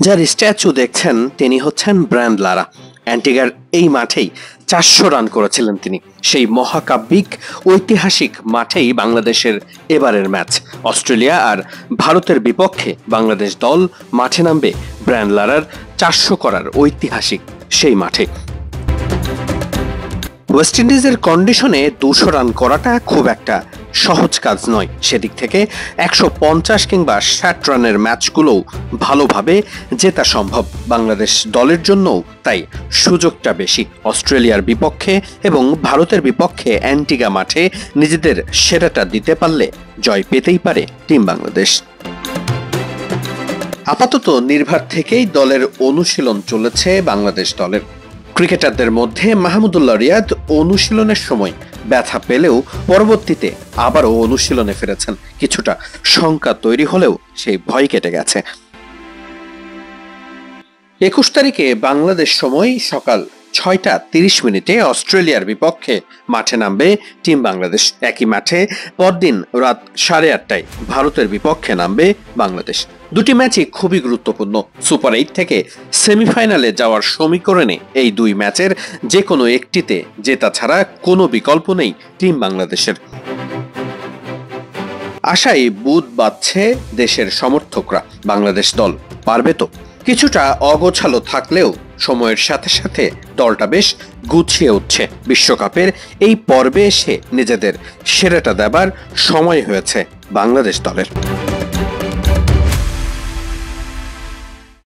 যার স্ট্যাচু দেখছেন তিনি হচ্ছেন ব্রায়ান লারা। অ্যান্টিগার এই মাঠেই 400 রান করেছিলেন তিনি। সেই মহাকাব্যিক ঐতিহাসিক মাঠেই বাংলাদেশের এবারের ম্যাচ। অস্ট্রেলিয়া আর ভারতের বিপক্ষে বাংলাদেশ দল মাঠে নামবে ব্রায়ান লারার 400 করার ঐতিহাসিক সেই মাঠে। ওয়েস্ট ইন্ডিজের কন্ডিশনে 200 রান করাটা খুব একটা সহজ কাজ নয়। সেদিক থেকে 150 কিংবা 60 রানের ম্যাচগুলোও ভালোভাবে জেতা সম্ভব বাংলাদেশ দলের জন্যও। তাই সুযোগটা বেশি অস্ট্রেলিয়ার বিপক্ষে এবং ভারতের বিপক্ষে অ্যান্টিগা মাঠে নিজেদের সেরাটা দিতে পারলে জয় পেতেই পারে টিম বাংলাদেশ। আপাতত নির্ভার থেকেই দলের অনুশীলন চলেছে বাংলাদেশ দলের। ক্রিকেটারদের মধ্যে মাহমুদুল্লাহ রিয়াদ অনুশীলনের সময় ব্যথা পেলেও পরবর্তীতে আবারও অনুশীলনে ফিরেছেন। কিছুটা শঙ্কা তৈরি হলেও সেই ভয় কেটে গেছে। 21 তারিখে বাংলাদেশ সময় সকাল 6:30 অস্ট্রেলিয়ার বিপক্ষে মাঠে নামবে টিম বাংলাদেশ। একই মাঠে পরদিন রাত 8:30টায় ভারতের বিপক্ষে নামবে বাংলাদেশ। দুটি ম্যাচই খুবই গুরুত্বপূর্ণ। সুপার 8 থেকে সেমিফাইনালে যাওয়ার সমীকরণে এই দুই ম্যাচের যে কোনো একটিতে জেতা ছাড়া কোনো বিকল্প নেই টিম বাংলাদেশের। আশায় বুঁদ বাঁধছে দেশের সমর্থকরা। বাংলাদেশ দল পারবে তো? কিছুটা অগোছালো থাকলেও সময়ের সাথে সাথে দলটা বেশ গুছিয়ে উঠছে। বিশ্বকাপের এই পর্বে এসে নিজেদের সেরাটা দেবার সময় হয়েছে বাংলাদেশ দলের।